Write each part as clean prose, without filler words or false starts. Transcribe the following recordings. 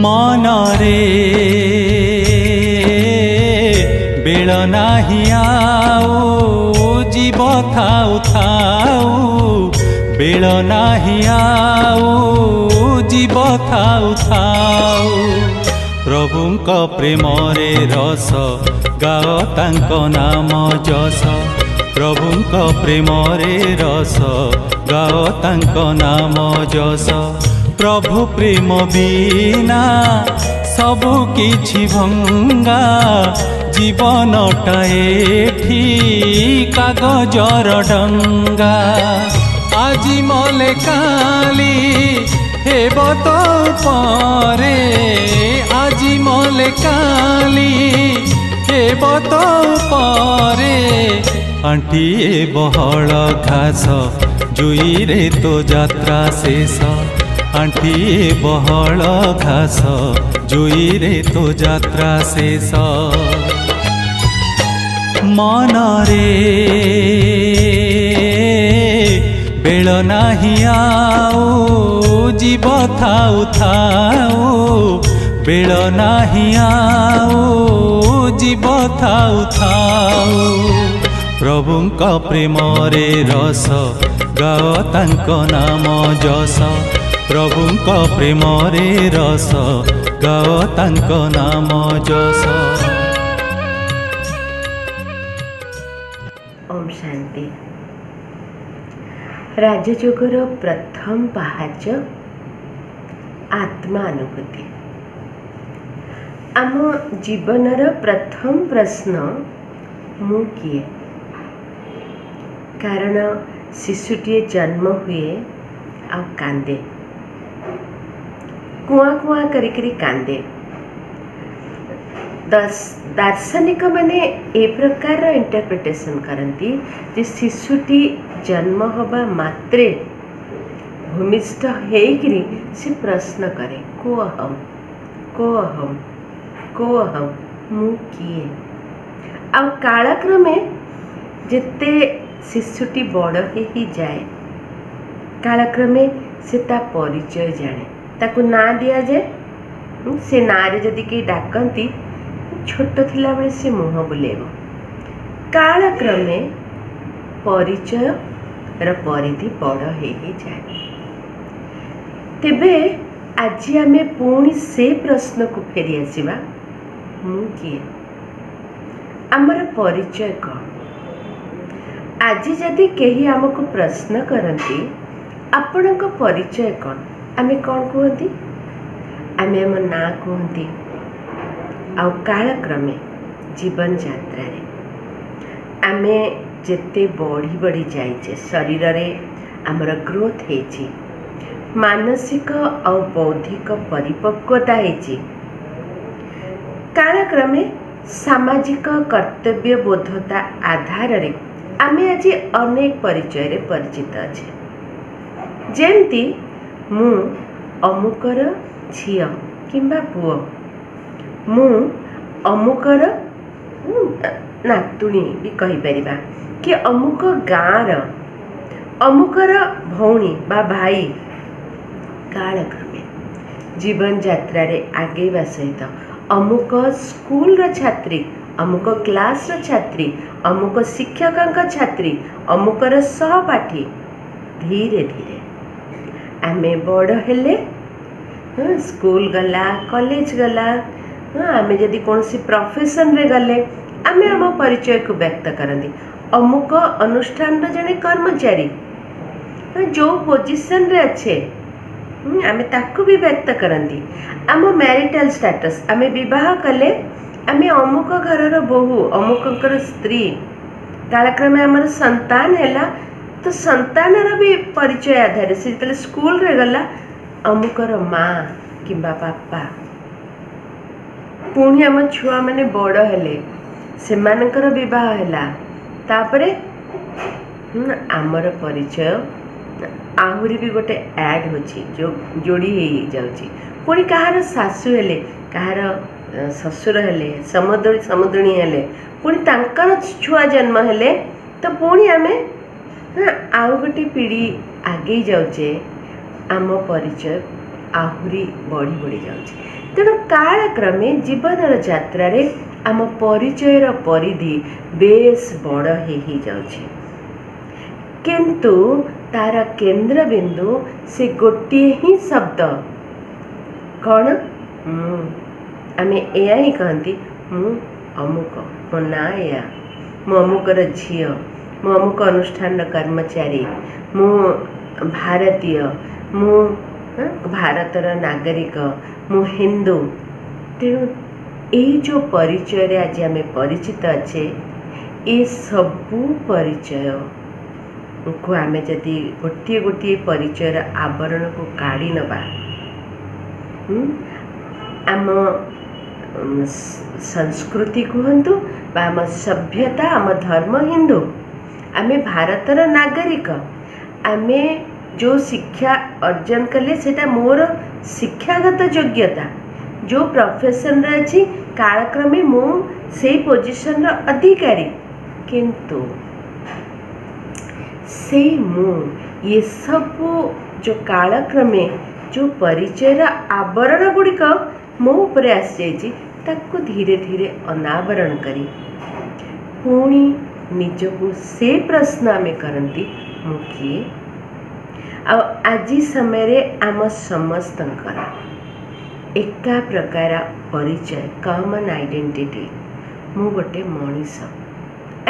मनरे bell नाही आउ जीव थाउ थाउ बेल नाही आउ जीव थाउ थाउ प्रभुंक प्रेमरे रस गाओ तांको नाम जस प्रभुंक प्रेमरे रस गाओ तांको नाम जस प्रभु प्रेम बिना सबु किछि भंगा जीवनटा एठी कागजर डंगा आजी मले काली हेब तो परे आजी मले काली हेब तो परे आंटीए बहल घास जुई रे तो यात्रा शेष आंटीए बहल घास जुई रे तो यात्रा शेष मनरे बेल नाही आउ जीव थाउ थाउ बेल नाही आउ जीव थाउ थाउ प्रभुंक प्रेमरे रस गाओ तांको नाम जस प्रभुंक प्रेमरे रस गाओ तांको नाम जस। ओम शांति। राजयोगर प्रथम पाहाच आत्मा अनुभूति। आम जीवनर प्रथम प्रश्न मु किए कारण शिशुटीए जन्म हुए आ कांदे कुआ कुआ करी कांदे। दार्शनिक माने ए प्रकार इंटरप्रिटेशन करती जे शिशुटी जन्म हवा मात्रे भूमिष्ठ हेकरी से प्रश्न करे को अहम को अहम को अहम मु किए। आ कालक्रमे जेते शिशुटी बड़ ही जाए कालक्रमे से ता परिचय जाने ताकू ना दिया जाए से ना रे जदि के डाकती छोट थिला बेले से मुह बुलेब कालक्रमे परिचय र परिधि बड़ ही जाए। तेबे आज आमे पुणी से प्रश्न को फेरी आसीबा मु किए आमर परिचय कौन। आज जदि कहीं आमको प्रश्न करती आपण परिचय कौन आमे कौन कहती आमे आम ना कहती। आउ कालक्रमे जीवन यात्रा रे आमे जेते बढ़ी बढ़ी जाइए शरीर रे आमर ग्रोथ हेची मानसिक और बौद्धिक परिपक्वता हेची कालक्रमे सामाजिक कर्तव्य बोधता आधार रे आमे आज अनेक परिचय रे परिचित अच्छे जेमती मु अमुकर झियो किंबा पुओ मु अमुकर नातुणी भी कही परिबा कि अमुक गाँर अमुकर भौणी बा भाई कालक्रमे जीवन यात्रा रे आगेवा सहित अमुक स्कूल रो छात्री अमुक क्लास रो छात्री अमुक शिक्षक छात्री अमुकर सहपाठी धीरे धीरे आमे बड़ हेले स्कूल गला कॉलेज गला आमे जदि कौन सी प्रोफेशन रे गले आमे आम परिचय को व्यक्त करती अमुक अनुष्ठान रे जने कर्मचारी जो पोजिशन रे अच्छे आमे ताकू भी व्यक्त करती आम मैरिटल स्टेटस आमे विवाह कले आमे अमुक घर बोहू अमुक स्त्री कालक्रमे आमर संतान हैला तो संतानर भी परिचय आधार से जो स्कूल रे गला अमुकर माँ किंबा पापा पुणी आम छुआ मैंने बड़ हेले से मानकर विवाह हैला तापरे आमर परिचय आहरी भी गोटे ऐड होची जो जोड़ी हो जाउची पुणी कहार सासू हेले कहार ससुर हेले समुद्रणी हेले पुणी तांकर छुआ जन्म हेले तो पुणी आमे आउ गोटे पीढ़ी आगे जाऊे आम परिचय ଆହୁରି ବଢ଼ି ବଢ଼ି ଯାଉଛି। ତେଣୁ କାଳକ୍ରମେ ଜୀବନର ଯାତ୍ରାରେ ଆମ ପରିଚୟର ପରିଧି ବେଶ୍ ବଡ଼ ହେଇଯାଉଛି, କିନ୍ତୁ ତାର କେନ୍ଦ୍ରବିନ୍ଦୁ ସେ ଗୋଟିଏ ହିଁ ଶବ୍ଦ, କ'ଣ? ମୁଁ। ଆମେ ଏଇଆ ହିଁ କହନ୍ତି, ମୁଁ ଅମୁକ, ମୋ ନାଁ ଏଇଆ, ମୁଁ ଅମୁକର ଝିଅ, ମୁଁ ଅମୁକ ଅନୁଷ୍ଠାନର କର୍ମଚାରୀ, ମୁଁ ଭାରତୀୟ, ମୁଁ ଭାରତର ନାଗରିକ, ମୁଁ ହିନ୍ଦୁ। ତେଣୁ ଏଇ ଯେଉଁ ପରିଚୟରେ ଆଜି ଆମେ ପରିଚିତ ଅଛେ, ଏ ସବୁ ପରିଚୟକୁ ଆମେ ଯଦି ଗୋଟିଏ ଗୋଟିଏ ପରିଚୟର ଆବରଣକୁ କାଢ଼ି ନେବା, ଆମ ସଂସ୍କୃତି କୁହନ୍ତୁ ବା ଆମ ସଭ୍ୟତା, ଆମ ଧର୍ମ ହିନ୍ଦୁ, ଆମେ ଭାରତର ନାଗରିକ, ଆମେ ଯେଉଁ ଶିକ୍ଷା ଅର୍ଜନ କଲେ ସେଇଟା ମୋର ଶିକ୍ଷାଗତ ଯୋଗ୍ୟତା, ଯେଉଁ ପ୍ରଫେସନରେ ଅଛି କାଳକ୍ରମେ ମୁଁ ସେଇ ପୋଜିସନର ଅଧିକାରୀ, କିନ୍ତୁ ସେଇ ମୁଁ ଏସବୁ ଯେଉଁ କାଳକ୍ରମେ ଯେଉଁ ପରିଚୟର ଆବରଣ ଗୁଡ଼ିକ ମୋ ଉପରେ ଆସିଯାଇଛି, ତାକୁ ଧୀରେ ଧୀରେ ଅନାବରଣ କରି ପୁଣି ନିଜକୁ ସେ ପ୍ରଶ୍ନ ଆମେ କରନ୍ତି, ମୁଁ କିଏ? ଆଉ ଆଜି ସମୟରେ ଆମ ସମସ୍ତଙ୍କର ଏକା ପ୍ରକାର ପରିଚୟ, କମନ୍ ଆଇଡେଣ୍ଟିଟି, ମୁଁ ଗୋଟେ ମଣିଷ,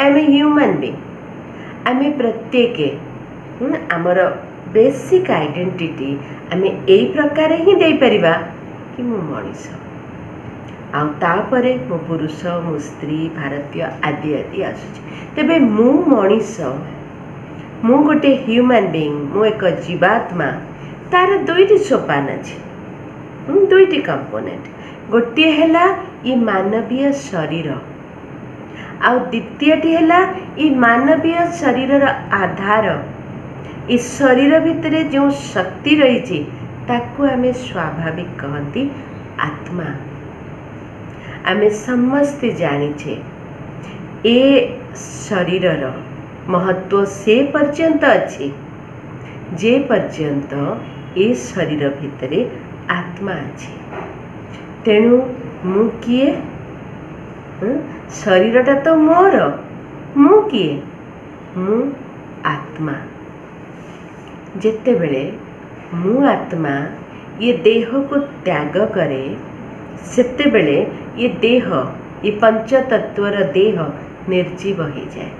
I M a human being. ଆମେ ପ୍ରତ୍ୟେକ ଆମର ବେସିକ୍ ଆଇଡେଣ୍ଟିଟି ଆମେ ଏଇ ପ୍ରକାର ହିଁ ଦେଇପାରିବା କି ମୁଁ ମଣିଷ, ଆଉ ତାପରେ ମୋ ପୁରୁଷ, ମୋ ସ୍ତ୍ରୀ, ଭାରତୀୟ ଆଦି ଆଦି ଆସୁଛି। ତେବେ ମୁଁ ମଣିଷ, ମୁଁ ଗୋଟେ ହ୍ୟୁମାନ୍ ବିଙ୍ଗ, ମୁଁ ଏକ ଜୀବାତ୍ମା, ତାର ଦୁଇଟି ସୋପାନ ଅଛି, ଦୁଇଟି କମ୍ପୋନେଣ୍ଟ। ଗୋଟିଏ ହେଲା ଏ ମାନବୀୟ ଶରୀର, ଆଉ ଦ୍ୱିତୀୟଟି ହେଲା ଏ ମାନବୀୟ ଶରୀରର ଆଧାର। ଏ ଶରୀର ଭିତରେ ଯେଉଁ ଶକ୍ତି ରହିଛି ତାକୁ ଆମେ ସ୍ୱାଭାବିକ କହନ୍ତି ଆତ୍ମା। ଆମେ ସମସ୍ତେ ଜାଣିଛେ ଏ ଶରୀରର ମହତ୍ଵ ସେ ପର୍ଯ୍ୟନ୍ତ ଅଛି ଯେ ପର୍ଯ୍ୟନ୍ତ ଏ ଶରୀର ଭିତରେ ଆତ୍ମା ଅଛି। ତେଣୁ ମୁଁ କିଏ? ଶରୀରଟା ତ ମୋର, ମୁଁ କିଏ? ମୁଁ ଆତ୍ମା। ଯେତେବେଳେ ମୁଁ ଆତ୍ମା ଏ ଦେହକୁ ତ୍ୟାଗ କରେ, ସେତେବେଳେ ଏ ଦେହ, ଏ ପଞ୍ଚତତ୍ଵର ଦେହ ନିର୍ଜୀବ ହୋଇଯାଏ।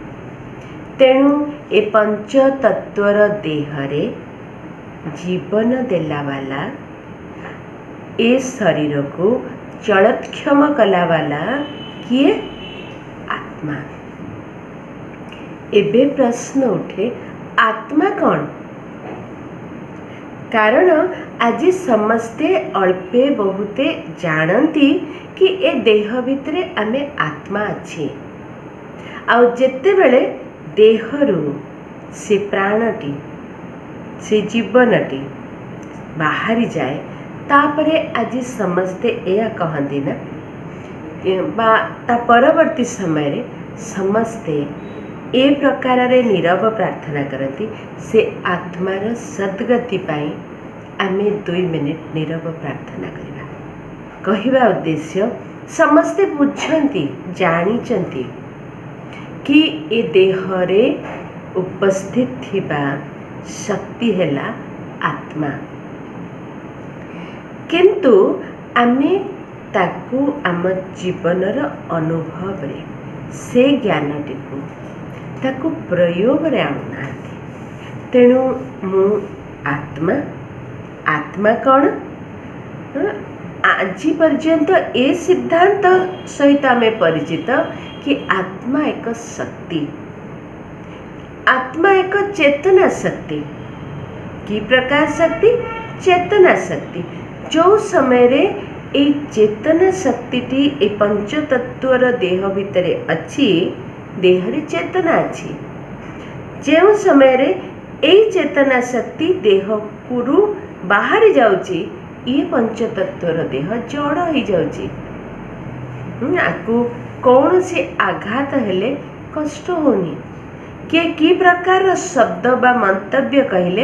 ତେଣୁ ଏ ପଞ୍ଚତତ୍ଵର ଦେହରେ ଜୀବନ ଦେଲା ବାଲା, ଏ ଶରୀରକୁ ଚଳକ୍ଷମ କଲା ବାଲା କିଏ? ଆତ୍ମା। ଏବେ ପ୍ରଶ୍ନ ଉଠେ, ଆତ୍ମା କ'ଣ? କାରଣ ଆଜି ସମସ୍ତେ ଅଳ୍ପେ ବହୁତେ ଜାଣନ୍ତି କି ଏ ଦେହ ଭିତରେ ଆମେ ଆତ୍ମା ଅଛି। ଆଉ ଯେତେବେଳେ ଦେହରୁ ସେ ପ୍ରାଣଟି, ସେ ଜୀବନଟି ବାହାରିଯାଏ, ତାପରେ ଆଜି ସମସ୍ତେ ଏଇଆ କହନ୍ତି ନା, ବା ତା ପରବର୍ତ୍ତୀ ସମୟରେ ସମସ୍ତେ ଏ ପ୍ରକାରରେ ନୀରବ ପ୍ରାର୍ଥନା କରନ୍ତି, ସେ ଆତ୍ମାର ସଦ୍ଗତି ପାଇଁ ଆମେ 2 ମିନିଟ୍ ନୀରବ ପ୍ରାର୍ଥନା କରିବା। କହିବା ଉଦ୍ଦେଶ୍ୟ, ସମସ୍ତେ ବୁଝନ୍ତି, ଜାଣିଛନ୍ତି କି ଏ ଦେହରେ ଉପସ୍ଥିତ ଥିବା ଶକ୍ତି ହେଲା ଆତ୍ମା, କିନ୍ତୁ ଆମେ ତାକୁ ଆମ ଜୀବନର ଅନୁଭବରେ ସେ ଜ୍ଞାନଟିକୁ ତାକୁ ପ୍ରୟୋଗରେ ଆଣୁନାହାନ୍ତି। ତେଣୁ ମୁଁ ଆତ୍ମା। ଆତ୍ମା କ'ଣ? ଆଜି ପର୍ଯ୍ୟନ୍ତ ଏ ସିଦ୍ଧାନ୍ତ ସହିତ ଆମେ ପରିଚିତ କି ଆତ୍ମା ଏକ ଶକ୍ତି, ଆତ୍ମା ଏକ ଚେତନା ଶକ୍ତି। କି ପ୍ରକାର ଶକ୍ତି? ଚେତନା ଶକ୍ତି। ଯେଉଁ ସମୟରେ এই ଚେତନା ଶକ୍ତିଟି ଏ ପଞ୍ଚତତ୍ଵର ଦେହ ଭିତରେ ଅଛି, ଦେହରେ ଚେତନା ଅଛି। ଯେଉଁ ସମୟରେ এই ଚେତନା ଶକ୍ତି ଦେହରୁ ବାହାରି ଯାଉଛି, ଇଏ ପଞ୍ଚତତ୍ଵର ଦେହ ଜଡ଼ ହେଇଯାଉଛି। ଆକୁ କୌଣସି ଆଘାତ ହେଲେ କଷ୍ଟ ହେଉନି। କିଏ କି ପ୍ରକାର ଶବ୍ଦ ବା ମନ୍ତବ୍ୟ କହିଲେ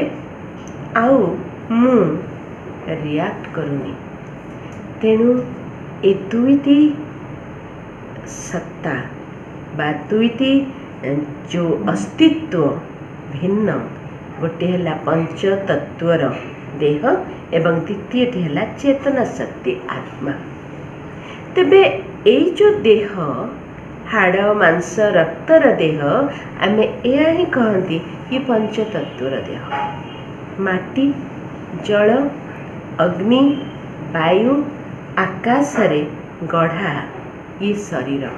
ଆଉ ମୁଁ रियाक्ट करूनी। तेणु ए दुईटी सत्ता बा दुईटी जो अस्तित्व भिन्न, गोटे है पंचतत्वर देह एवं द्वितीयटी है चेतना शक्ति आत्मा। तेबे एई जो देह हाड़ मांस रक्तर देह आमे एया ही कहती कि पंचतत्वर देह। माटी जल अग्नि वायु आकाश रे गढ़ा ये शरीर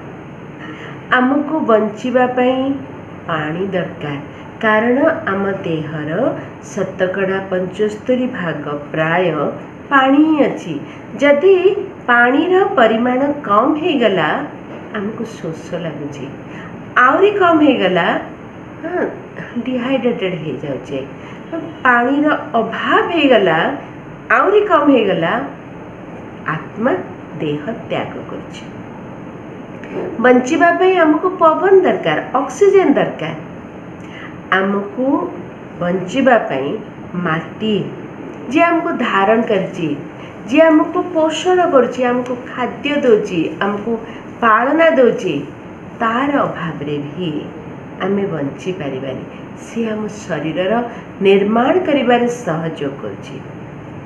आमको बंचिबा पई पानी दरकार, कारण आम देहर 75 भाग प्राय पानी ही अच्छी। जदि पानीर परिमाण कम हो गला आमको शोष लगुच, आहरी कम हो गला डिहाइड्रेटेड हो जाउचे, पानीर अभाव हो गला आहरी कम हो गला आत्मा देह त्याग कर। बंचिबा पई हमको पवन दरकार, ऑक्सीजन दरकार। आमको बंचिबा पई माटी जे हमको धारण करची, जे हमको पोषण करची, हमको खाद्य दोची, हमको पालना दोची, तार अभाव रे भी आमे बंची पारिबानी। सी हम शरीर निर्माण करिबारे सहयोग करची।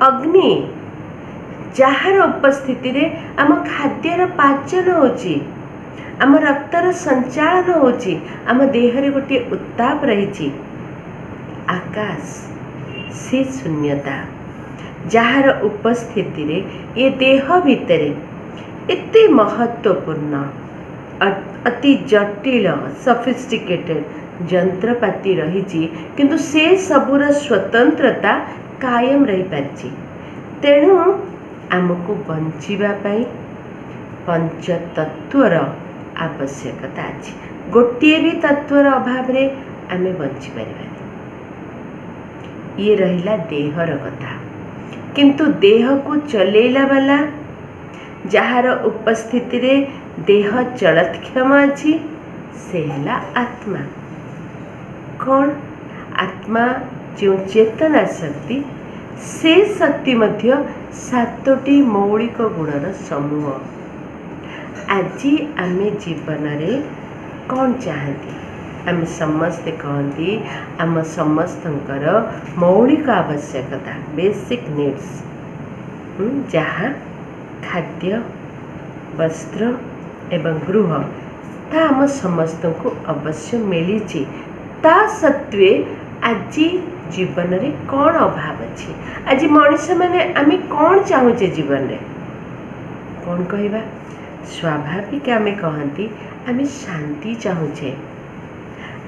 अग्नि जहार उपस्थिति रे आम खाद्यर पाचन होची, आम रक्तर संचालन होची, आम देह रे गोटे उत्ताप रही। आकाश से शून्यता जहार उपस्थिति रे ये देह भितर एते महत्वपूर्ण अति जटिल सफिस्टिकेटेड जंत्रपाति रही, किंतु से सबुर स्वतंत्रता कायम रही पारछि। तेणु आमको बंचिबा पई पंचतत्वर आवश्यकता अछि। गोटे भी तत्वर अभाव रे आमे बंची परिबानी। ये रहिला देहर कथा, किंतु देह को चलेला वाला जहार उपस्थिति रे देह चलतक्षम अछि से हला आत्मा। कौन आत्मा जो चेतना शक्ति, से शक्ति मध्य 7टी मौलिक गुणर समूह। आजी आमे जीवन रे कौन चाहती, आम समस्ते कहती आम समस्तंकर मौलिक आवश्यकता बेसिक नीड्स जहाँ खाद्य वस्त्र एवं गृह ता आम समस्त को अवश्य मिली। ता सत्वे आज जीवन रे कौन अभाव अच्छी, आज मनुष्य मैंने आम कौन चाहूचे जीवन रे कौन कहवा स्वाभाविक आमे कहती आमे शांति चाहूचे,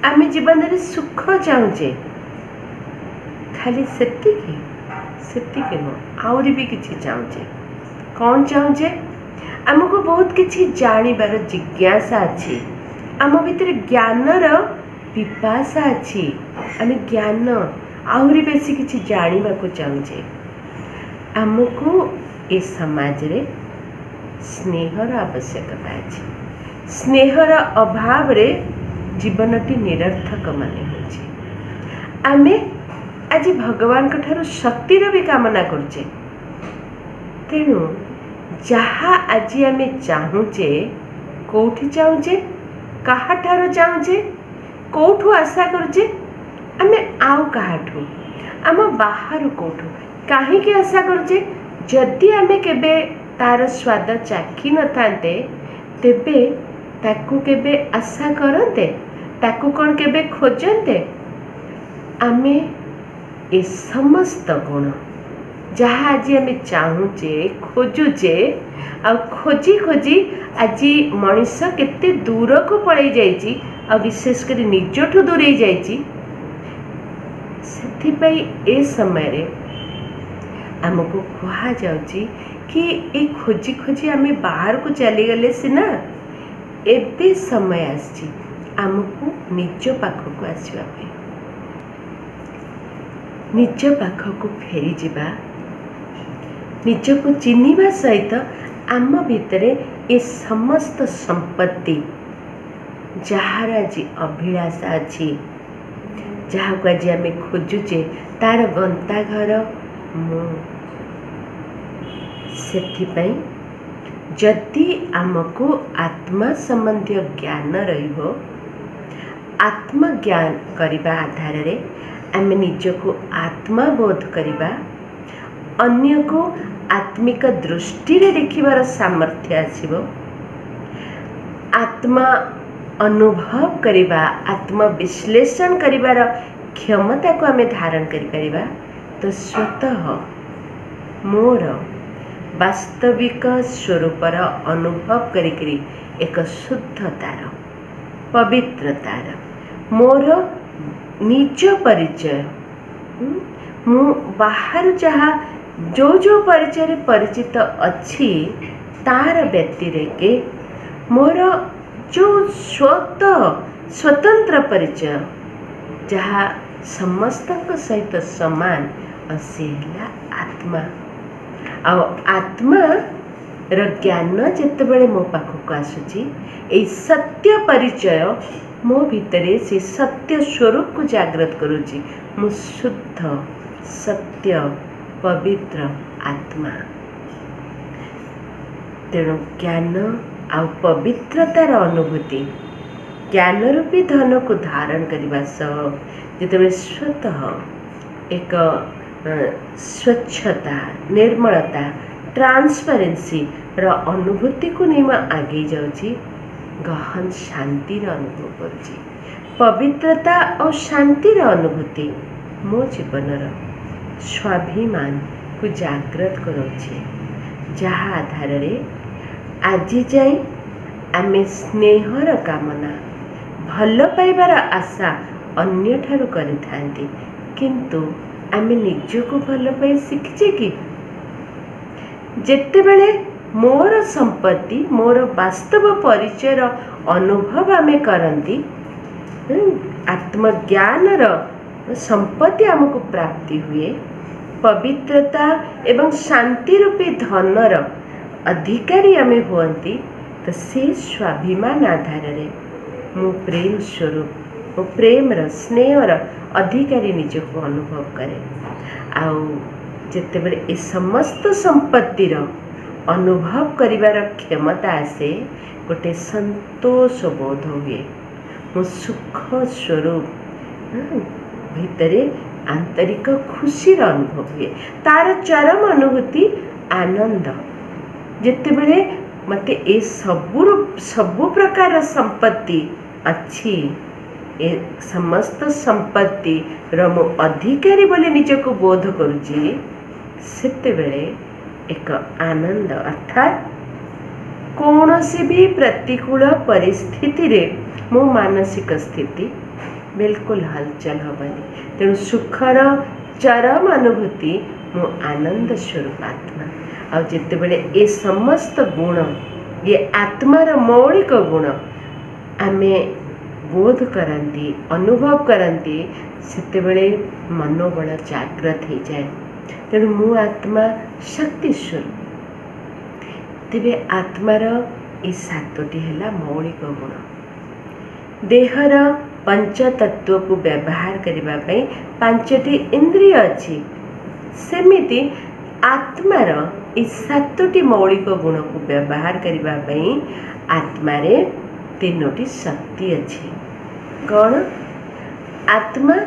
आमे जीवन रे सुख चाहूचे। खाली सेतिकी नो आउरी भी किछि चाहूचे। कौन चाहूचे? आमको बहुत किछि जानिबार जिज्ञासा अछि, आम भितर ज्ञानर पिपासा अछि। आमे ज्ञान आउरी बेसी किछि जानिबा को चाहूचे। आमको ए समाज रे स्नेहर आवश्यकता अछि। स्नेहर अभाव रे जीवनटी निरर्थक माने होछि। आमे आज भगवान का ठारू शक्तिर भी कामना करछे। तेणु जहाँ आज आमे चाहूचे, कोठी चाहूचे, कहा ठारू चाहूचे, कोठू आशा करछे, आमे आउ कहाठू आम बाहर कोठू काहीकि आशा करछे? जदि आमे केबे तार स्वाद चाखी न थांते तेबे ताकू केबे आशा करते, ताकू कौन केबे खोजते? आमे ए समस्त गुण जहाँ आज आमे चाहूचे खोजुचे आ खोजी खोजी आज मनीष केते दूर को पड़े जाइची आ विशेष कर निजठू दूरे जाइची। सेथिपाई ए समय रे आमको कहा जाउची कि ए खोजी खोजी आमे बाहर को चली गले सिना, एबे समय आछि आमको निज पाखक आसवा पे, निज पाखक फेरी जिबा, निज को चिन्हिबा सहित आम भितरे ए समस्त संपत्ति जहार आज अभिलाषा अच्छी, जहाँ को आज आम खोजुचे तार गंता घर ସେଥିପାଇଁ ଯଦି ଆମକୁ ଆତ୍मा ସମ୍ବନ୍ଧୀୟ ଜ୍ଞାନ ରହିବ, ଆତ୍ମଜ୍ଞାନ କରିବା ଆଧାରରେ ଆମେ ନିଜକୁ ଆତ୍ମାବୋଧ କରିବା, ଅନ୍ୟକୁ ଆତ୍ମିକ ଦୃଷ୍ଟିରେ ଦେଖିବାର ସାମର୍ଥ୍ୟ ଆସିବ, ଆତ୍ମା ଅନୁଭବ କରିବା, ଆତ୍ମବିଶ୍ଳେଷଣ କରିବାର କ୍ଷମତାକୁ ଆମେ ଧାରଣ କରିପାରିବା, ତ ସ୍ୱତଃ ମୋର ବାସ୍ତବିକ ସ୍ୱରୂପର ଅନୁଭବ କରିକିରି ଏକ ଶୁଦ୍ଧତାର, ପବିତ୍ରତାର ମୋର ନିଜ ପରିଚୟ, ମୁଁ ବାହାରୁ ଯାହା ଯେଉଁ ପରିଚୟରେ ପରିଚିତ ଅଛି ତାର ବ୍ୟତିରେକେ ମୋର ଯେଉଁ ସ୍ୱତନ୍ତ୍ର ପରିଚୟ ଯାହା ସମସ୍ତଙ୍କ ସହିତ ସମାନ, ସେ ହେଲା ଆତ୍ମା। ଆଉ ଆତ୍ମାର ଜ୍ଞାନ ଯେତେବେଳେ ମୋ ପାଖକୁ ଆସୁଛି, ଏଇ ସତ୍ୟ ପରିଚୟ ମୋ ଭିତରେ ସେ ସତ୍ୟ ସ୍ୱରୂପକୁ ଜାଗ୍ରତ କରୁଛି। ମୁଁ ଶୁଦ୍ଧ, ସତ୍ୟ, ପବିତ୍ର ଆତ୍ମା। ତେଣୁ ଜ୍ଞାନ ଆଉ ପବିତ୍ରତାର ଅନୁଭୂତି ଜ୍ଞାନ ରୂପୀ ଧନକୁ ଧାରଣ କରିବା ସହ ଯେତେବେଳେ ସ୍ୱତଃ ଏକ ସ୍ୱଚ୍ଛତା, ନିର୍ମଳତା, ଟ୍ରାନ୍ସପାରେନ୍ସିର ଅନୁଭୂତିକୁ ନେଇ ମୁଁ ଆଗେଇ ଯାଉଛି, ଗହନ ଶାନ୍ତିର ଅନୁଭବ କରୁଛି। ପବିତ୍ରତା ଓ ଶାନ୍ତିର ଅନୁଭୂତି ମୋ ଜୀବନର ସ୍ୱାଭିମାନକୁ ଜାଗ୍ରତ କରାଉଛି, ଯାହା ଆଧାରରେ ଆଜି ଯାଇ ଆମେ ସ୍ନେହର କାମନା, ଭଲ ପାଇବାର ଆଶା ଅନ୍ୟଠାରୁ କରିଥାନ୍ତି, କିନ୍ତୁ ଆମେ ନିଜକୁ ଭଲ ପାଇ ଶିଖିଛେ କି? ଯେତେବେଳେ ମୋର ସମ୍ପତ୍ତି, ମୋର ବାସ୍ତବ ପରିଚୟର ଅନୁଭବ ଆମେ କରନ୍ତି, ଆତ୍ମଜ୍ଞାନର ସମ୍ପତ୍ତି ଆମକୁ ପ୍ରାପ୍ତି ହୁଏ, ପବିତ୍ରତା ଏବଂ ଶାନ୍ତି ରୂପୀ ଧନର ଅଧିକାରୀ ଆମେ ହୁଅନ୍ତି, ତ ସେ ସ୍ୱାଭିମାନ ଆଧାରରେ ମୁଁ ପ୍ରେମ ସ୍ୱରୂପ, ମୋ ପ୍ରେମର, ସ୍ନେହର ଅଧିକାରୀ ନିଜକୁ ଅନୁଭବ କରେ। ଆଉ ଯେତେବେଳେ ଏ ସମସ୍ତ ସମ୍ପତ୍ତିର ଅନୁଭବ କରିବାର କ୍ଷମତା ଆସେ, ଗୋଟେ ସନ୍ତୋଷ ବୋଧ ହୁଏ। ମୋ ସୁଖ ସ୍ୱରୂପ ଭିତରେ ଆନ୍ତରିକ ଖୁସିର ଅନୁଭବ ହୁଏ। ତାର ଚରମ ଅନୁଭୂତି ଆନନ୍ଦ। ଯେତେବେଳେ ମୋତେ ଏ ସବୁ ପ୍ରକାର ସମ୍ପତ୍ତି ଅଛି, ଏ ସମସ୍ତ ସମ୍ପତ୍ତିର ମୁଁ ଅଧିକାରୀ ବୋଲି ନିଜକୁ ବୋଧ କରୁଛି, ସେତେବେଳେ ଏକ ଆନନ୍ଦ, ଅର୍ଥାତ୍ କୌଣସି ବି ପ୍ରତିକୂଳ ପରିସ୍ଥିତିରେ ମୋ ମାନସିକ ସ୍ଥିତି ବିଲକୁଲ ହଲଚଲ ହେବନି। ତେଣୁ ସୁଖର ଚରମ ଅନୁଭୂତି ମୋ ଆନନ୍ଦ ସ୍ୱରୂପ ଆତ୍ମା। ଆଉ ଯେତେବେଳେ ଏ ସମସ୍ତ ଗୁଣ, ଏ ଆତ୍ମାର ମୌଳିକ ଗୁଣ ଆମେ ବୋଧ କରନ୍ତି, ଅନୁଭବ କରନ୍ତି, ସେତେବେଳେ ମନୋବଳ ଜାଗ୍ରତ ହେଇଯାଏ। ତେଣୁ ମୁଁ ଆତ୍ମା ଶକ୍ତି ସ୍ୱରୂପ। ତେବେ ଆତ୍ମାର ଏ 7ଟି ହେଲା ମୌଳିକ ଗୁଣ। ଦେହର ପଞ୍ଚତତ୍ୱକୁ ବ୍ୟବହାର କରିବା ପାଇଁ 5ଟି ଇନ୍ଦ୍ରିୟ ଅଛି, ସେମିତି ଆତ୍ମାର ଏ 7ଟି ମୌଳିକ ଗୁଣକୁ ବ୍ୟବହାର କରିବା ପାଇଁ ଆତ୍ମାରେ 3ଟି ଶକ୍ତି ଅଛି। କ'ଣ? ଆତ୍ମା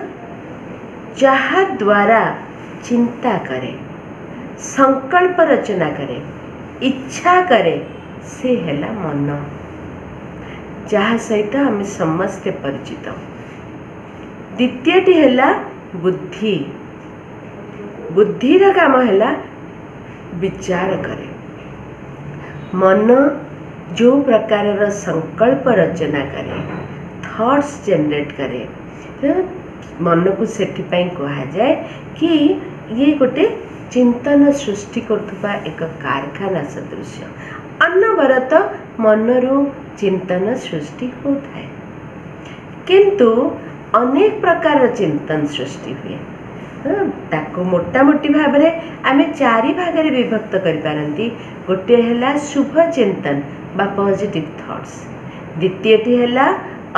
ଯାହା ଦ୍ୱାରା ଚିନ୍ତା କରେ, ସଂକଳ୍ପ ରଚନା କରେ, ଇଚ୍ଛା କରେ, ସେ ହେଲା ମନ, ଯାହା ସହିତ ଆମେ ସମସ୍ତେ ପରିଚିତ। ଦ୍ୱିତୀୟଟି ହେଲା ବୁଦ୍ଧି। ବୁଦ୍ଧିର କାମ ହେଲା ବିଚାର କରେ। ମନ ଯେଉଁ ପ୍ରକାରର ସଂକଳ୍ପ ରଚନା କରେ, ଥଟ୍ସ ଜେନେରେଟ୍ କରେ, ମନକୁ ସେଥିପାଇଁ କୁହାଯାଏ କି ଇଏ ଗୋଟେ ଚିନ୍ତନ ସୃଷ୍ଟି କରୁଥିବା ଏକ କାରଖାନା ସଦୃଶ। ଅନବରତ ମନରୁ ଚିନ୍ତନ ସୃଷ୍ଟି ହେଉଥାଏ, କିନ୍ତୁ ଅନେକ ପ୍ରକାରର ଚିନ୍ତନ ସୃଷ୍ଟି ହୁଏ। ତାକୁ ମୋଟାମୋଟି ଭାବରେ ଆମେ 4 ଭାଗରେ ବିଭକ୍ତ କରିପାରନ୍ତି। ଗୋଟିଏ ହେଲା ଶୁଭ ଚିନ୍ତନ ବା ପଜିଟିଭ୍ ଥଟ୍ସ, ଦ୍ୱିତୀୟଟି ହେଲା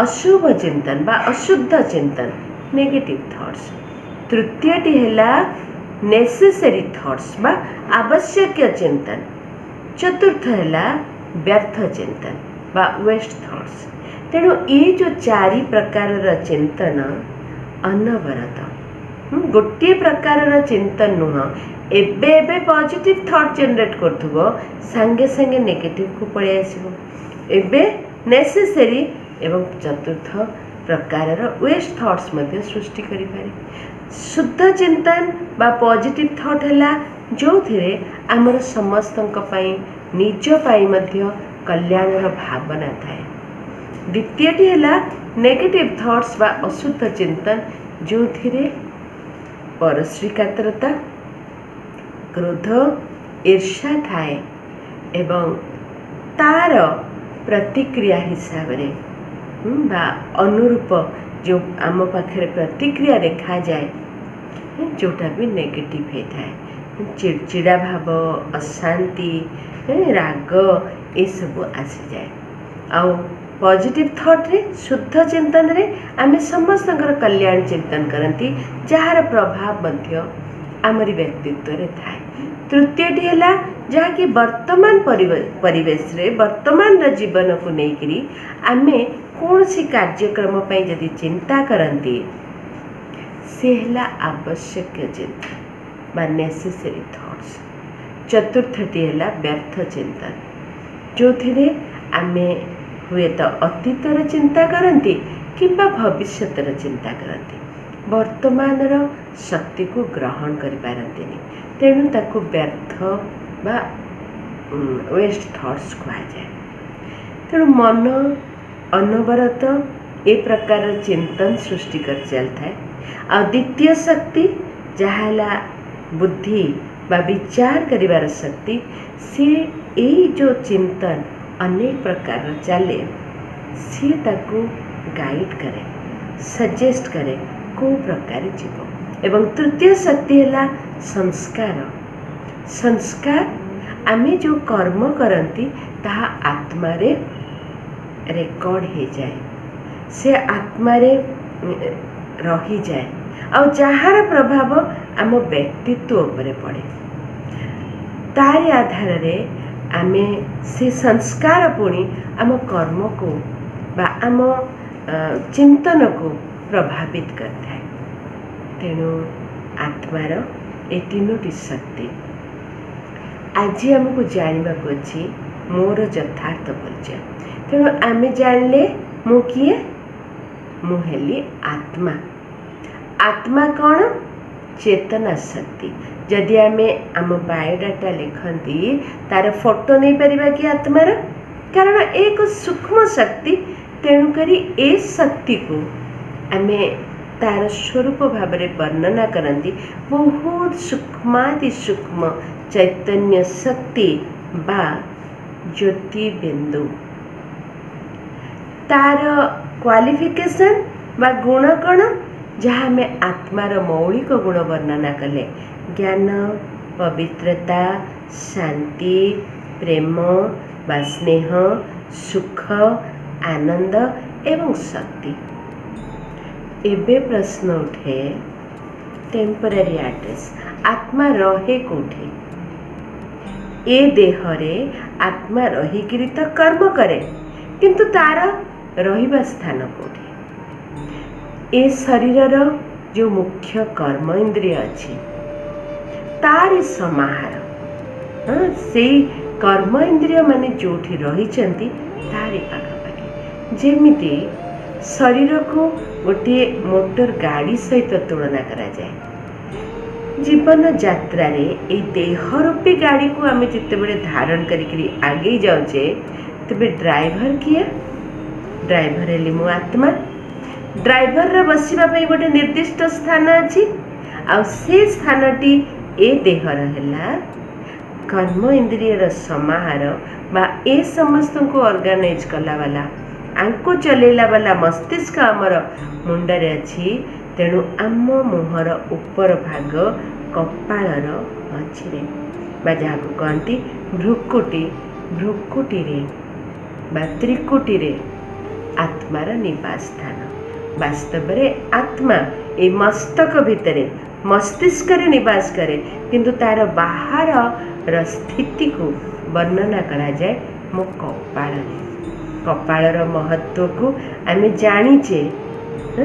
ଅଶୁଭ ଚିନ୍ତନ ବା ଅଶୁଦ୍ଧ ଚିନ୍ତନ, ନେଗେଟିଭ୍ ଥଟ୍ସ, ତୃତୀୟଟି ହେଲା नेसेसरी थॉट्स बा आवश्यक चिंतन। चतुर्थ है व्यर्थ चिंतन बा वेस्ट थॉट्स। तेणु ये जो चारि प्रकार चिंतन अनवरत गोटे प्रकार चिंतन नुह एबे एबे पॉजिटिव थॉट जनरेट करथुबो संगे संगे नेगेटिव को पळे आसीबो एबे नेसेसरी एवं चतुर्थ प्रकार वेस्ट थॉट्स मध्य सृष्टि करि पारे। शुद्ध चिंतन बा पॉजिटिव थॉट है जो थिरे आमर समस्तंक पई निज पई मध्य कल्याणर भावना थाए। द्वितीयटी है नेगेटिव थॉट्स बा अशुद्ध चिंतन जो थिरे परश्री कातरता क्रोध ईर्ष्या थाए एवं तार प्रतिक्रिया हिसाब रे बा अनुरूप जो आम पाखे प्रतिक्रिया देखा जाए जोटा भी नेगेटिव होता है चिड़चिड़ा भाव अशांति राग ये सब आसी जाए। आउ पॉजिटिव थॉट रे शुद्ध चिंतन रे आमे समस्त कल्याण चिंतन करती जार प्रभाव मध्य आमरी व्यक्तित्व रे थाए। तृतीयटी है जहाँ कि वर्तमान परिवेश रे वर्तमान रा जीवन को लेकरी आमे कौन सी कार्यक्रम पे जदि चिंता करती से है आवश्यक चिंतन बा नेसेसरी थॉट्स। चतुर्थटी है व्यर्थ चिंतन जो थिरे आमे हुए तो अतीतर चिंता करती किंबा भविष्यतर चिंता करती वर्तमान शक्ति को ग्रहण कर पारती तेणु ताको व्यर्थ बा वेस्ट थॉट्स कहा जाए। तेणु मन अनवरत ए प्रकार चिंतन सृष्टि कर चलता है। आ द्वितीय शक्ति जहाँ बुद्धि बा विचार करिवार शक्ति से यही जो चिंतन अनेक प्रकार चले सी ताको गाइड करे सजेस्ट करे को प्रकार जीव। एवं तृतीय शक्ति है संस्कार। संस्कार आमे जो कर्म करती ताहा आत्मा रे रेकॉर्ड हो जाए से आत्मा रे रही जाए और जहार प्रभाव आम व्यक्तित्व उपरे पड़े तारी आधार रे आमे से संस्कार पुणी आम कर्म को बा आम चिंतन को प्रभावित करता है। तेणु आत्मार ए तीनोटी शक्ति आज आमको जानवा अच्छी मोर यथार्थ परिचय। तेणु आमे जानले मु किए मु हेली आत्मा। आत्मा कौन चेतना शक्ति। जदि आमे आम बायोडाटा लिखती तार फोटो नहीं पारिबा कि आत्मार कारण एक सूक्ष्म शक्ति तेणुकरी ए शक्ति को आमे तार स्वरूप भाव में वर्णना करती बहुत सूक्ष्माति सूक्ष्म चैतन्य शक्ति बा ज्योति बिंदु तार क्वालिफिकेशन बा गुण कौन जहाँ में आत्मार मौलिक गुण वर्णना कले ज्ञान पवित्रता शांति प्रेम बा स्नेह सुख आनंद एवं शक्ति। एबे प्रश्न उठे टेम्पररी एड्रेस आत्मा रहे कोठे ए देहरे आत्मा रहीकरी तो कर्म करे किंतु तार रहिबा स्थान कोठे ए शरीर जो मुख्य कर्म इंद्रिय अच्छी तारी समाहार से कर्म इंद्रिय माने जोठी रही तारी पाखापाखि जेमिति शरीर को गोटे मोटर गाड़ी सहित तुलना करा जाए। जीवन यात्रा रे ए देहरूपी गाड़ी को आमे जिते बड़े धारण करी आगे जाऊे तबे ड्राइवर किए ड्राइवर हेली मो आत्मा। ड्राइवर रे बसिबा पई गोटे निर्दिष्ट स्थान अछि आ से स्थानटी ए देहर हैला कर्म इंद्रियर समाहार बा ए समस्त को ऑर्गेनाइज कला वाला आंको चलेला वाला मस्तिष्क आमर मुंडरे अच्छी। तेणु आम मुहर उपर भाग कपालर मझिरे बा जहाँ को कहती भ्रुकुटी भ्रुकुटी रे बा त्रिकुटी रे आत्मार निवास स्थान वास्तव में आत्मा ए मस्तक भितर मस्तिष्क निवास करे, किंतु तार बाहर स्थिति को वर्णना करा जाए मो कपाल। कपालर महत्व को आमे जानीचे।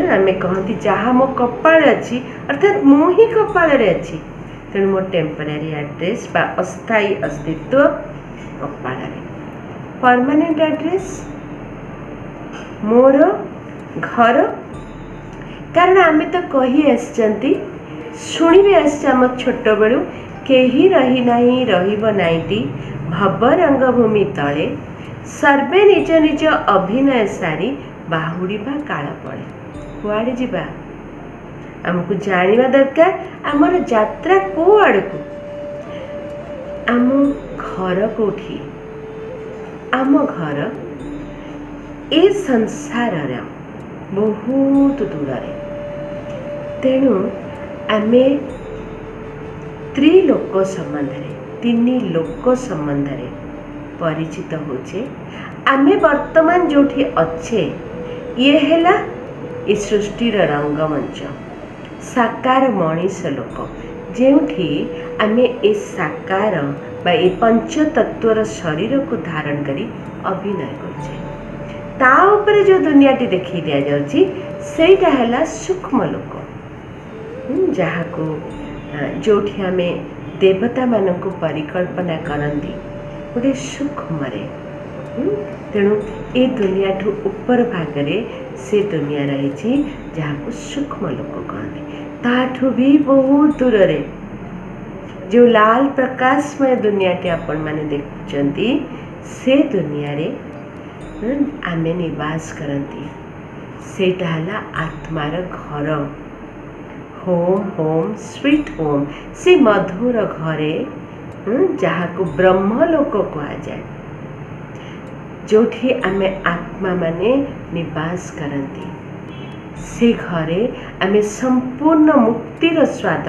आम कहती जहाँ मो कपाल अच्छी अर्थात मु ही कपाल अच्छी, तेणु मो टेम्परारी एड्रेस बा अस्थायी अस्तित्व कपाल। परमानेंट एड्रेस मोर घर, कारण आम तो कही आसचंती शुणी भी आम छोट बेलू केही रही नहीं रहिब नाईटी भव रंगभूमि तले सर्वे निज निज अभिनय सारी बाहुड़ीबा काल पड़े। कुआड़े जीवा आमको जानिबा दरकार, आमर यात्रा को आड़कू, आम घर कोठी, आम घर ए संसार बहुत दूर। तेणु आमे त्रिलोक संबंध तीन लोक संबंध परिचित होचे। आमे वर्तमान जोठी अच्छे ये हैला ए सृष्टिर रंगमंच, साकार मनीष लोक जेउठी आमे ए साकार बा ए पंचतत्वर शरीर को धारण करी अभिनय करछे। ता ऊपर जो दुनियाटी देखी दिया जाउची सेटा हैला सूक्ष्म लोक, जहाँ को जोठी आमे देवता मानक परिकल्पना करती गोटे सूक्ष्म। तेणु ए दुनिया ठू ऊपर भागरे से दुनिया रही जहाँ को सूक्ष्म लोक कहते, ताठू भी बहुत दूर रे जो लाल प्रकाशमय दुनियाटी आपण माने देखुचंती से दुनिया रे आमे निवास करती। सेटा हला आत्मार घर, होम होम स्वीट होम, से मधुर घरे जहाँ को ब्रह्मलोक कहा जाए, जोठी आमे आत्मा माने निवास करती। से घरे आमे संपूर्ण मुक्तिर स्वाद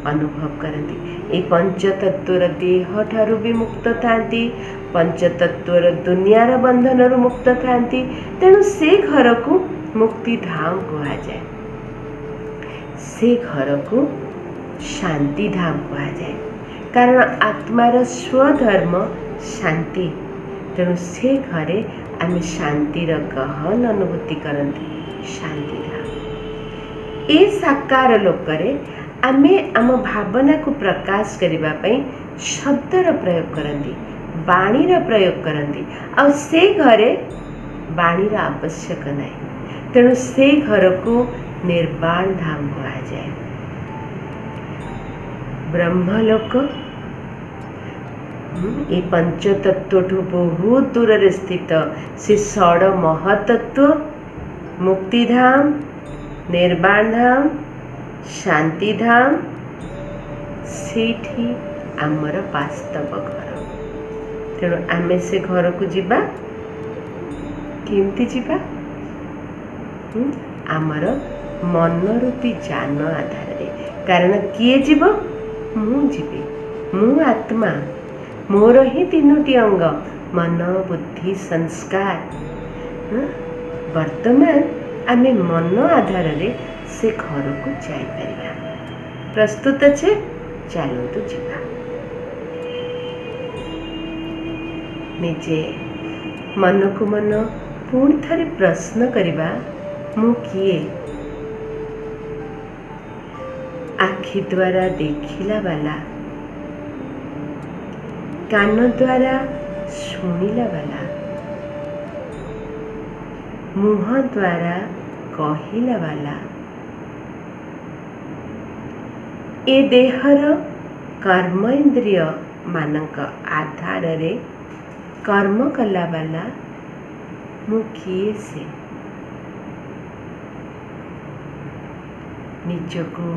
अनुभव करती। ए पंचतत्वर देह ठारू भी मुक्त थांती, पंचतत्वर दुनियार बंधन मुक्त थांती। तेणु से घर को मुक्ति धाम कहा जाए, से घर को शांति धाम कहा जाए, कारण आत्मार स्वधर्म शांति। तेणु से घरे आमे शांतिर गहन अनुभूति करती, शांति धाम। ए साकार लोकरे आमे आम भावना को प्रकाश करबा पई शब्दर प्रयोग करती, बाणीर प्रयोग करती। आ से घरे बाणीर आवश्यक नहीं, तेणु से घर को निर्वाण धाम कहा जाए। ब्रह्मलोक ये पंचतत्व बहुत दूर स्थित से षड महतत्व मुक्तिधाम, निर्वाण धाम, शांति धाम, सेठी आमर वास्तव घर। तेणु आमे से घर को जीवा केमती जीवा, आमर मनरूपी जान आधार रे। कारण किए जीव मु जीवी, मु आत्मा, मोर ही तीनोटी अंग मन बुद्धि संस्कार। वर्तमान आमे मन आधार रे से घर को जाई परिया। प्रस्तुत छे, चलतु जीवा। निजे मन को मन पुणी थरे प्रश्न करिबा, मु किए? आखि द्वारा देखिला वाला, कान द्वारा शुणिला वाला, मुह द्वारा कहिला वाला, ए देहर कर्म इंद्रिय मानक आधार रे कर्म कला वाला मु किए से? निजको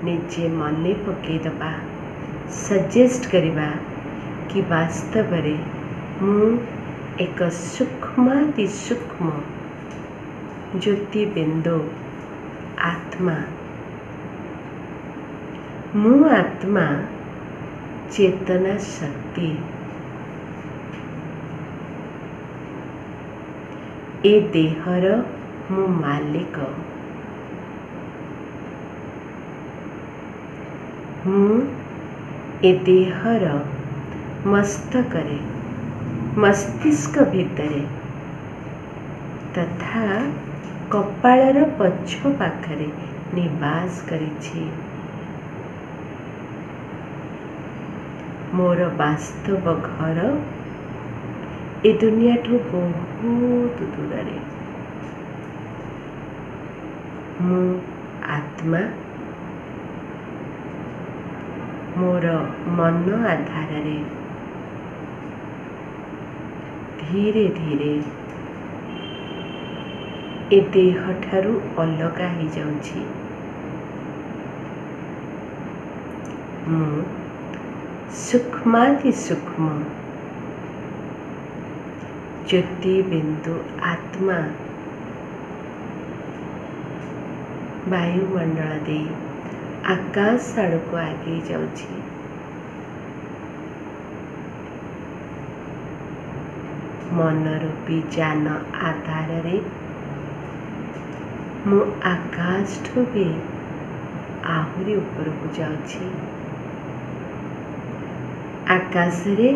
निजे मने पकेदबा, सजेस्ट करिबा कि वास्तव रे मु एक सूक्ष्माति सूक्ष्म ज्योति बिंदु आत्मा। मु आत्मा चेतना शक्ति। ए देहर ମୁଁ ମାଲିକ। ମୁଁ ଏ ଦେହର ମସ୍ତକରେ, ମସ୍ତିଷ୍କ ଭିତରେ ତଥା କପାଳର ପଛ ପାଖରେ ନିବାସ କରିଛି। ମୋର ବାସ୍ତବ ଘର ଏ ଦୁନିଆଠୁ ବହୁତ ଦୂରରେ। ମୁଁ ଆତ୍ମା ମୋର ମନ ଆଧାରରେ ଧୀରେ ଧୀରେ ଏ ଦେହଠାରୁ ଅଲଗା ହେଇଯାଉଛି। ମୁଁ ସୂକ୍ଷ୍ମାତି ସୂକ୍ଷ୍ମ ଜ୍ୟୋତିବିନ୍ଦୁ ଆତ୍ମା ବାୟୁମଣ୍ଡଳ ଦେଇ ଆକାଶ ଆଡ଼କୁ ଆଗେଇ ଯାଉଛି। ମନରୂପୀ ଯାନ ଆଧାରରେ ମୁଁ ଆକାଶଠୁ ବି ଆହୁରି ଉପରକୁ ଯାଉଛି। ଆକାଶରେ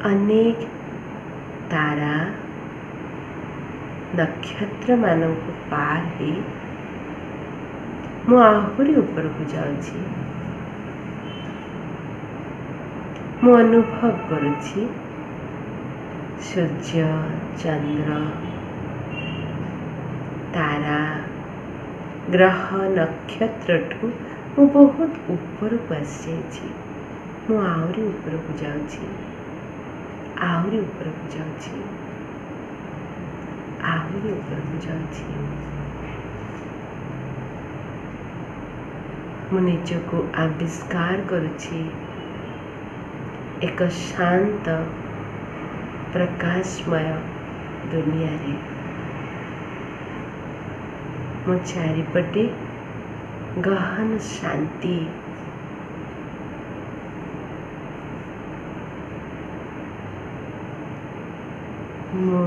ଅନେକ ତାରା ନକ୍ଷତ୍ରମାନଙ୍କୁ ପାର ହେଇ ମୁଁ ଆହୁରି ଉପରକୁ ଯାଉଛି। ମୁଁ ଅନୁଭବ କରୁଛି ସୂର୍ଯ୍ୟ, ଚନ୍ଦ୍ର, ତାରା, ଗ୍ରହ, ନକ୍ଷତ୍ରଠୁ ମୁଁ ବହୁତ ଉପରକୁ ଆସିଯାଇଛି। ମୁଁ ଆହୁରି ଉପରକୁ ଯାଉଛି, ଆହୁରି ଉପରକୁ ଯାଉଛି, ଆହୁରି ଉପରକୁ ଯାଉଛି। ମୁଁ ନିଜକୁ ଆବିଷ୍କାର କରୁଛି ଏକ ଶାନ୍ତ ପ୍ରକାଶମୟ ଦୁନିଆରେ। ମୋ ଚାରିପଟେ ଗହନ ଶାନ୍ତି। ମୁଁ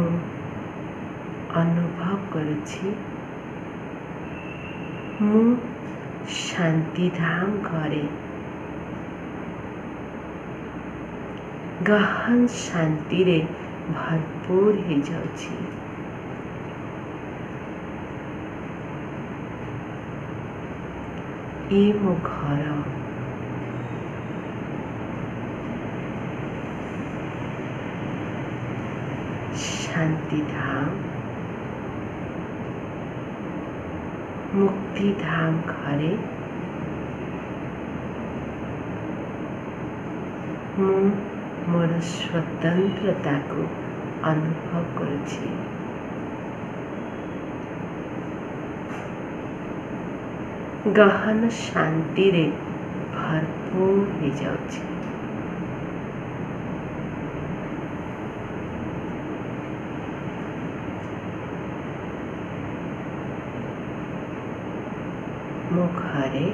ଅନୁଭବ କରୁଛି ମୁଁ ଶାନ୍ତିଧାମ ଘରେ ଗହନ ଶାନ୍ତିରେ ଭରପୁର ହେଇଯାଉଛି। ଏ ମୋ ଘର। ଶାନ୍ତିଧାମ, ମୁକ୍ତିଧାମ ଘରେ ମୁଁ ମୋର ସ୍ୱତନ୍ତ୍ରତାକୁ ଅନୁଭବ କରୁଛି। ଗହନ ଶାନ୍ତିରେ ଭରପୁର ହେଇଯାଉଛି। ମୋ ଘରେ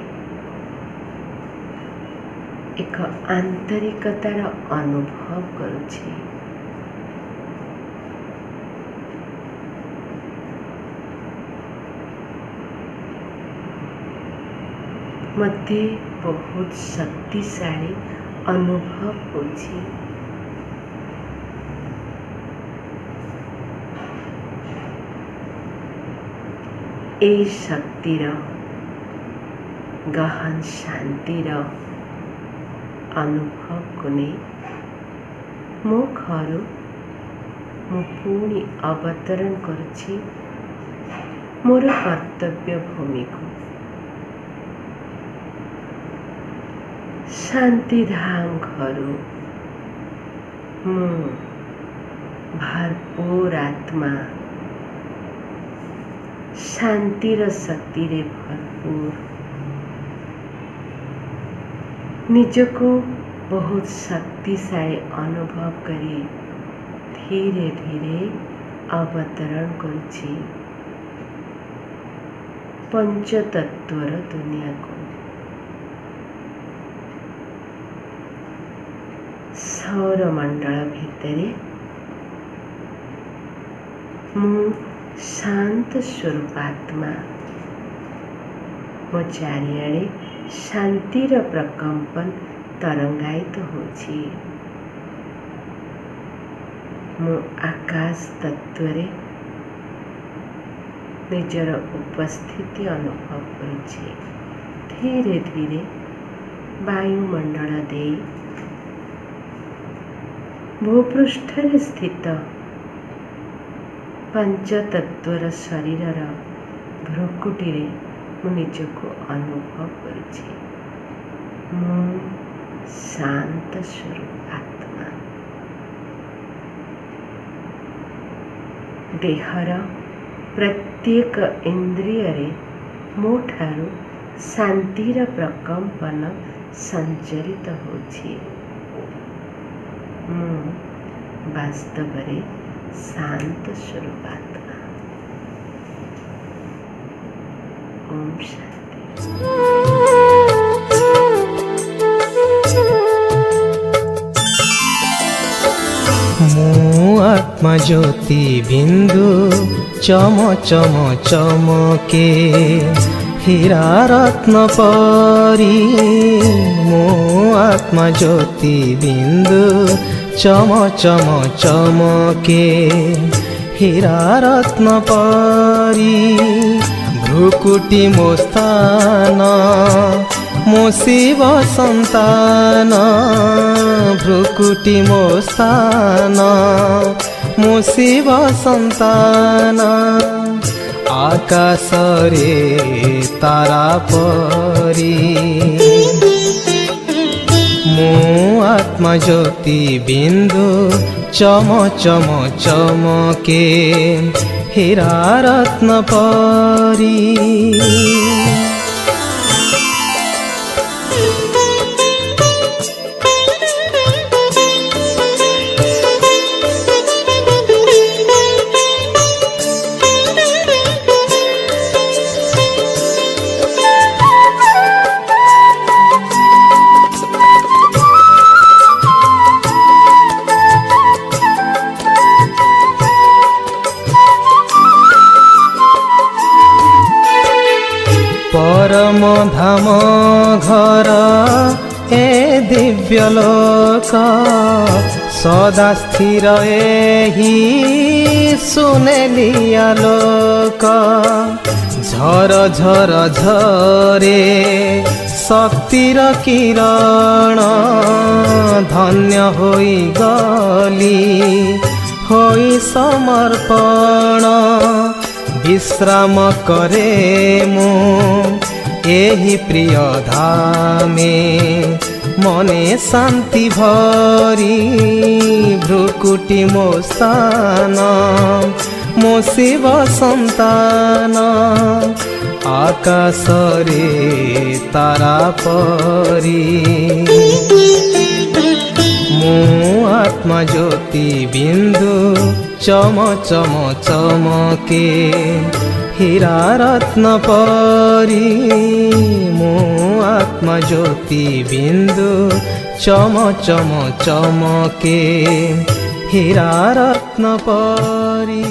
ଏକ ଆନ୍ତରିକତାର ଅନୁଭବ କରୁଛି। ମୋତେ ବହୁତ ଶକ୍ତିଶାଳୀ ଅନୁଭବ ହେଉଛି। এই ଶକ୍ତିର ଗହନ ଶାନ୍ତିର ଅନୁଭବକୁ ନେଇ ମୋ ଘରୁ ମୁଁ ପୁଣି ଅବତରଣ କରୁଛି ମୋର କର୍ତ୍ତବ୍ୟ ଭୂମିକୁ। ଶାନ୍ତିଧାମ ଘରୁ ମୁଁ ଭରପୁର ଆତ୍ମା ଶାନ୍ତିର ଶକ୍ତିରେ ଭରପୁର ନିଜକୁ ବହୁତ ଶକ୍ତିଶାଳୀ ଅନୁଭବ କରି ଧୀରେ ଧୀରେ ଅବତରଣ କରୁଛି ପଞ୍ଚତତ୍ୱର ଦୁନିଆକୁ। ସୌରମଣ୍ଡଳ ଭିତରେ ମୁଁ शांत स्वरूपात्मा मो चारिआडे शांतिर प्रकंपन तरंगायित होछि। मो आकाश तत्वरे निजर उपस्थिति अनुभव करुछि। धीरे धीरे वायुमंडल दे भूपृष्ठरे स्थित पंचतत्वर शरीरर भ्रुकुटीरे मु निजको अनुभव करुछि। मु शांत स्वरूप आत्मा देहर प्रत्येक इंद्रिय मो ठारू शांतिर प्रकंपन संचरित होछि। मु वास्तव रे शांत स्वरूप आत्मा। ओम शांति। मो आत्मा ज्योति बिंदु चम चम चमके हीरा रत्न परी। मो आत्मा ज्योति बिंदु चम चम चमके हीरा रत्न परी। भ्रुकुटी मो स्थान मो शिव संतान। भ्रुकुटी मो स्थान मो शिव संतान। आकाश रे तारा परी मो आत्मा ज्योति बिंदु चम चम चमके हीरा रत्न परी। परम धाम घर ए दिव्य लोक सदा स्थिर एही सुनेलिया लोक। झर झर झरे शक्तिर किरण धन्य होई गली होई समर्पण। विश्राम करे मु एही प्रिय धामे मने शांति भरी। भ्रुकुटी मो स्थान मो शिव संतान। आकाश रे तारा परी मो आत्मा ज्योति बिंदु चम चम चमके हीरा रत्न परी। मो आत्मा ज्योति बिंदु चम चम चमके हीरा रत्न परी।